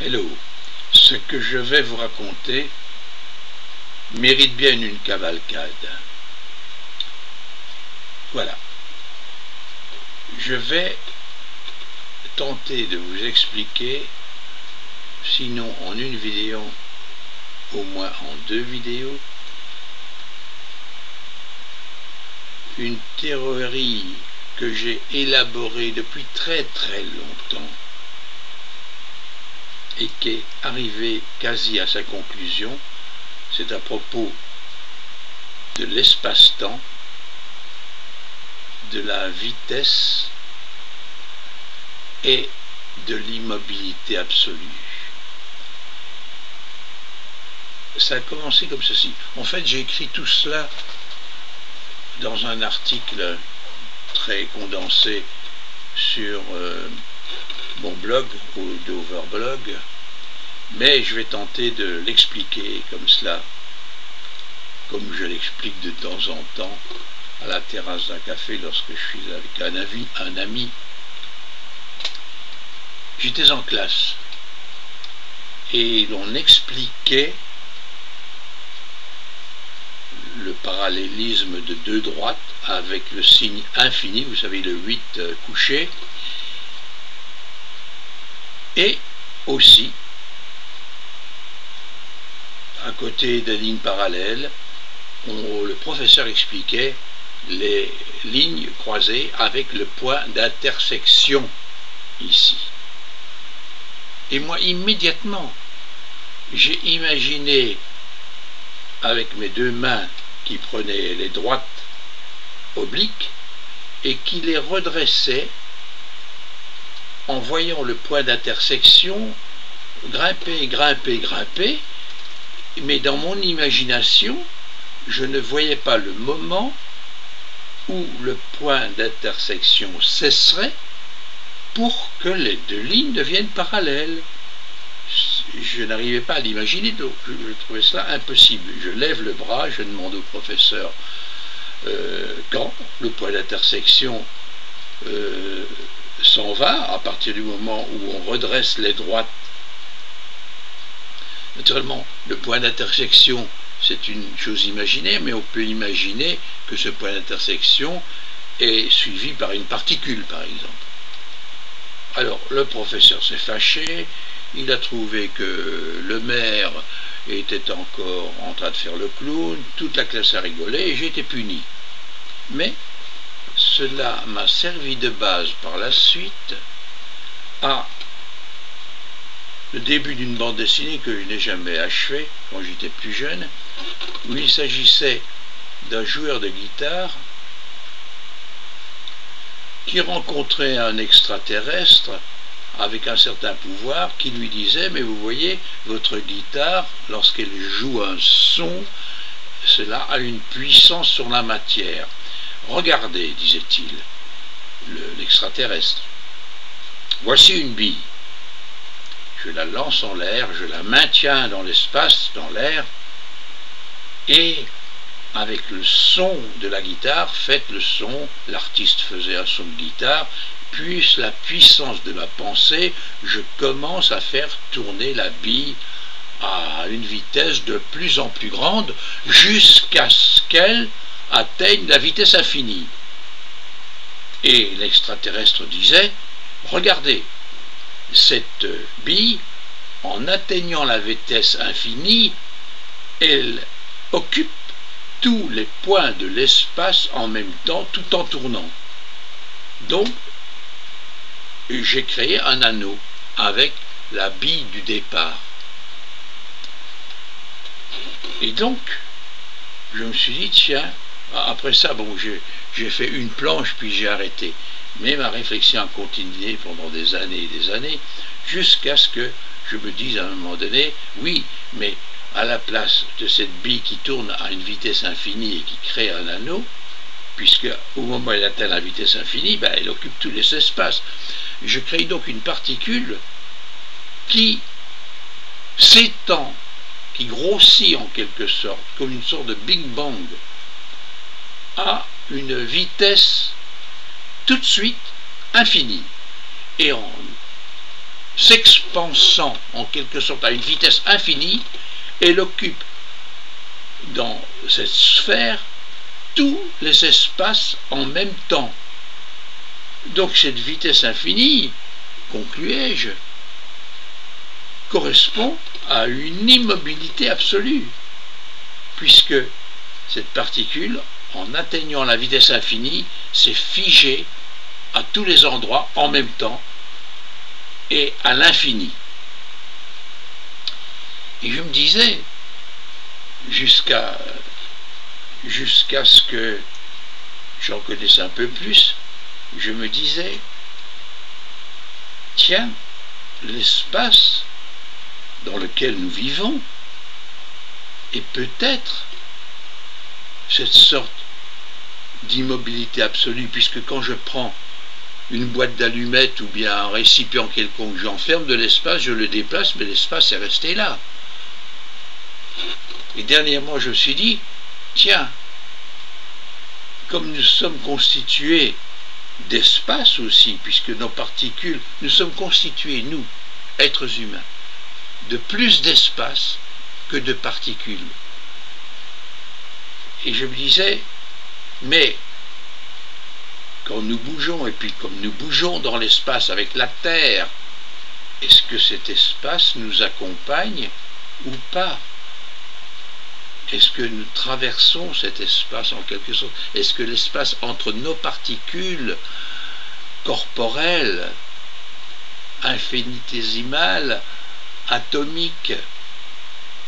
Hello, ce que je vais vous raconter mérite bien une cavalcade. Voilà. Je vais tenter de vous expliquer, sinon en une vidéo, au moins en 2 vidéos, une théorie que j'ai élaborée depuis très longtemps et qui est arrivée quasi à sa conclusion. C'est à propos de l'espace-temps, de la vitesse et de l'immobilité absolue. Ça a commencé comme ceci. En fait, j'ai écrit tout cela dans un article très condensé sur mon blog, ou d'Overblog, mais je vais tenter de l'expliquer comme cela, comme je l'explique de temps en temps à la terrasse d'un café lorsque je suis avec un ami. J'étais en classe et l'on expliquait le parallélisme de 2 droites avec le signe infini, vous savez, le 8 couché, et aussi à côté des lignes parallèles, le professeur expliquait les lignes croisées avec le point d'intersection ici. Et moi, immédiatement, j'ai imaginé avec mes 2 mains qui prenaient les droites obliques et qui les redressaient en voyant le point d'intersection grimper, mais dans mon imagination, je ne voyais pas le moment où le point d'intersection cesserait pour que les 2 lignes deviennent parallèles. Je n'arrivais pas à l'imaginer, donc je trouvais cela impossible. Je lève le bras, je demande au professeur quand le point d'intersection s'en va, à partir du moment où on redresse les droites. Naturellement, le point d'intersection, c'est une chose imaginaire, mais on peut imaginer que ce point d'intersection est suivi par une particule, par exemple. Alors, le professeur s'est fâché, il a trouvé que le maire était encore en train de faire le clown, toute la classe a rigolé et j'ai été puni. Mais cela m'a servi de base par la suite à le début d'une bande dessinée que je n'ai jamais achevée quand j'étais plus jeune, où il s'agissait d'un joueur de guitare qui rencontrait un extraterrestre avec un certain pouvoir qui lui disait: mais vous voyez, votre guitare, lorsqu'elle joue un son, cela a une puissance sur la matière. Regardez, disait-il, l'extraterrestre. Voici une bille. Je la lance en l'air, je la maintiens dans l'espace, dans l'air, et avec le son de la guitare, faites le son, l'artiste faisait un son de guitare, puis la puissance de ma pensée, je commence à faire tourner la bille à une vitesse de plus en plus grande, jusqu'à ce qu'elle atteigne la vitesse infinie. Et l'extraterrestre disait: regardez, cette bille, en atteignant la vitesse infinie, elle occupe tous les points de l'espace en même temps, tout en tournant. Donc, j'ai créé un anneau avec la bille du départ. Et donc, je me suis dit, tiens, après ça, bon, j'ai fait une planche, puis j'ai arrêté. Mais ma réflexion a continué pendant des années et des années, jusqu'à ce que je me dise à un moment donné, oui, mais à la place de cette bille qui tourne à une vitesse infinie et qui crée un anneau, puisque au moment où elle atteint la vitesse infinie, elle occupe tous les espaces. Je crée donc une particule qui s'étend, qui grossit en quelque sorte, comme une sorte de Big Bang, à une vitesse tout de suite infinie. Et s'expansant en quelque sorte à une vitesse infinie, elle occupe dans cette sphère tous les espaces en même temps. Donc cette vitesse infinie, concluais-je, correspond à une immobilité absolue, puisque cette particule, en atteignant la vitesse infinie, s'est figée à tous les endroits en même temps et à l'infini. Et je me disais, jusqu'à ce que j'en connaisse un peu plus, je me disais, tiens, l'espace dans lequel nous vivons est peut-être cette sorte d'immobilité absolue, puisque quand je prends une boîte d'allumettes ou bien un récipient quelconque, j'enferme de l'espace, je le déplace, mais l'espace est resté là. Et dernièrement, je me suis dit, tiens, comme nous sommes constitués d'espace aussi, puisque nos particules, nous sommes constitués, nous, êtres humains, de plus d'espace que de particules. Et je me disais, mais quand nous bougeons, et puis comme nous bougeons dans l'espace avec la Terre, est-ce que cet espace nous accompagne ou pas? Est-ce que nous traversons cet espace en quelque sorte? Est-ce que l'espace entre nos particules corporelles, infinitésimales, atomiques,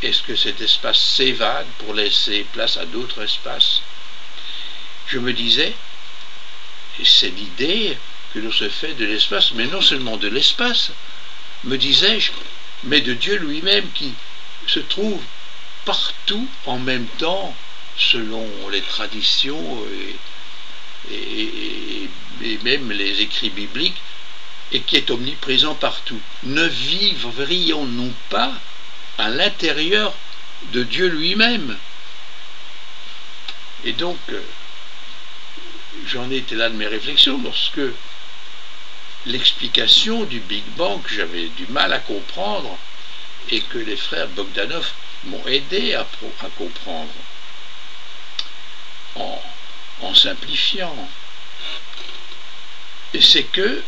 est-ce que cet espace s'évade pour laisser place à d'autres espaces? Je me disais, et c'est l'idée que l'on se fait de l'espace, mais non seulement de l'espace, me disais-je, mais de Dieu lui-même qui se trouve partout en même temps, selon les traditions et même les écrits bibliques, et qui est omniprésent partout. Ne vivrions-nous pas à l'intérieur de Dieu lui-même? Et donc, j'en étais là de mes réflexions lorsque l'explication du Big Bang que j'avais du mal à comprendre et que les frères Bogdanov m'ont aidé à comprendre en simplifiant. Et c'est que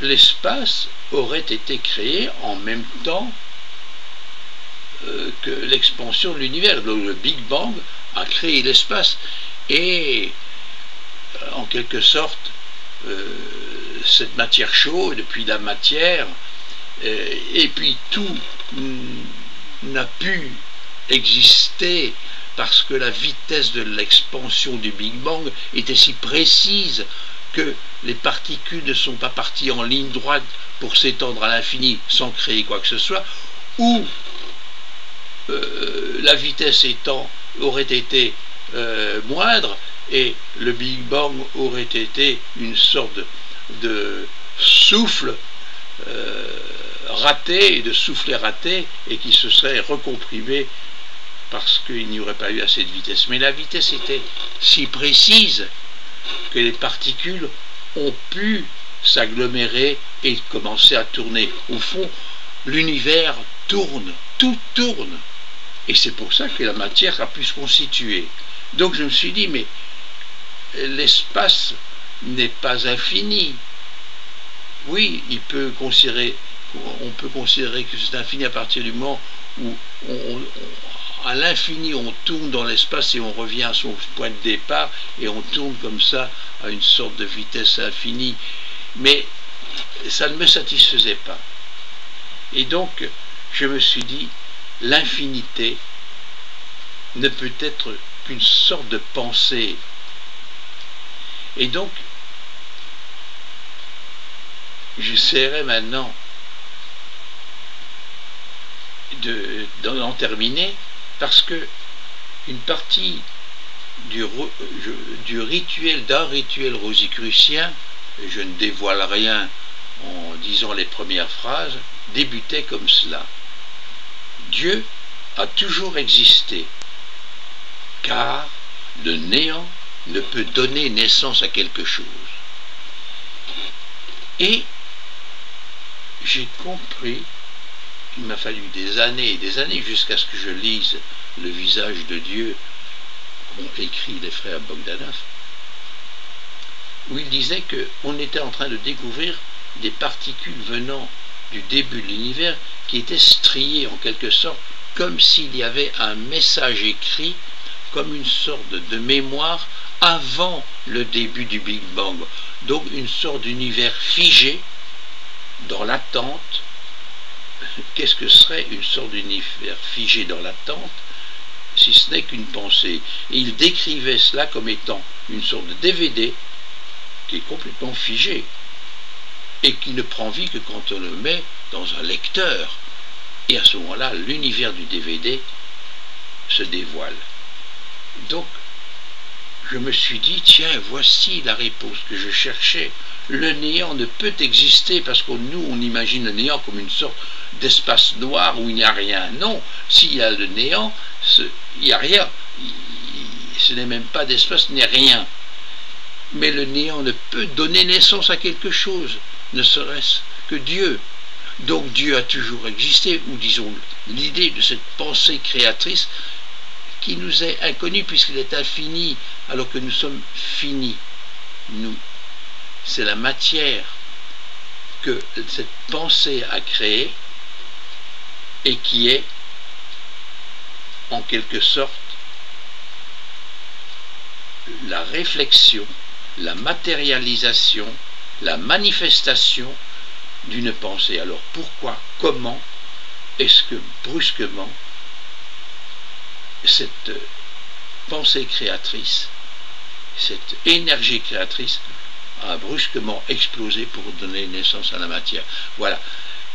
l'espace aurait été créé en même temps que l'expansion de l'univers. Le Big Bang a créé l'espace et en quelque sorte cette matière chaude, puis la matière, et puis tout n'a pu exister parce que la vitesse de l'expansion du Big Bang était si précise que les particules ne sont pas parties en ligne droite pour s'étendre à l'infini sans créer quoi que ce soit, ou la vitesse aurait été moindre et le Big Bang aurait été une sorte de souffle raté, de soufflet raté, et qui se serait recomprimé parce qu'il n'y aurait pas eu assez de vitesse. Mais la vitesse était si précise que les particules ont pu s'agglomérer et commencer à tourner. Au fond, l'univers tourne, tout tourne. Et c'est pour ça que la matière a pu se constituer. Donc je me suis dit, mais l'espace n'est pas infini. Oui, on peut considérer que c'est infini à partir du moment où à l'infini on tourne dans l'espace et on revient à son point de départ et on tourne comme ça à une sorte de vitesse infinie. Mais ça ne me satisfaisait pas. Et donc je me suis dit, l'infinité ne peut être qu'une sorte de pensée. Et donc j'essaierai maintenant d'en terminer, parce que une partie d'un rituel rosicrucien, et je ne dévoile rien en disant les premières phrases, débutait comme cela. Dieu a toujours existé, car le néant ne peut donner naissance à quelque chose. Et j'ai compris, il m'a fallu des années et des années jusqu'à ce que je lise Le visage de Dieu qu'ont écrit les frères Bogdanov, où il disait qu'on était en train de découvrir des particules venant du début de l'univers qui étaient striées en quelque sorte, comme s'il y avait un message écrit, comme une sorte de mémoire avant le début du Big Bang. Donc une sorte d'univers figé dans l'attente. Qu'est-ce que serait une sorte d'univers figé dans l'attente, si ce n'est qu'une pensée? Et il décrivait cela comme étant une sorte de DVD qui est complètement figé et qui ne prend vie que quand on le met dans un lecteur. Et à ce moment-là, l'univers du DVD se dévoile. Donc, je me suis dit, tiens, voici la réponse que je cherchais. Le néant ne peut exister parce que nous, on imagine le néant comme une sorte d'espace noir où il n'y a rien. Non, s'il y a le néant, il n'y a rien. Ce n'est même pas d'espace, il n'y a rien. Mais le néant ne peut donner naissance à quelque chose, ne serait-ce que Dieu. Donc Dieu a toujours existé, ou disons l'idée de cette pensée créatrice qui nous est inconnue puisqu'il est infini alors que nous sommes finis. Nous, c'est la matière que cette pensée a créée et qui est en quelque sorte la réflexion, la matérialisation, la manifestation d'une pensée. Alors pourquoi, comment est-ce que brusquement cette pensée créatrice, cette énergie créatrice a brusquement explosé pour donner naissance à la matière? Voilà,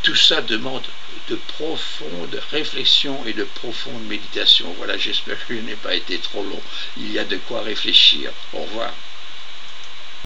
tout ça demande de profonde réflexion et de profonde méditation. Voilà, j'espère que je n'ai pas été trop long. Il y a de quoi réfléchir. Au revoir.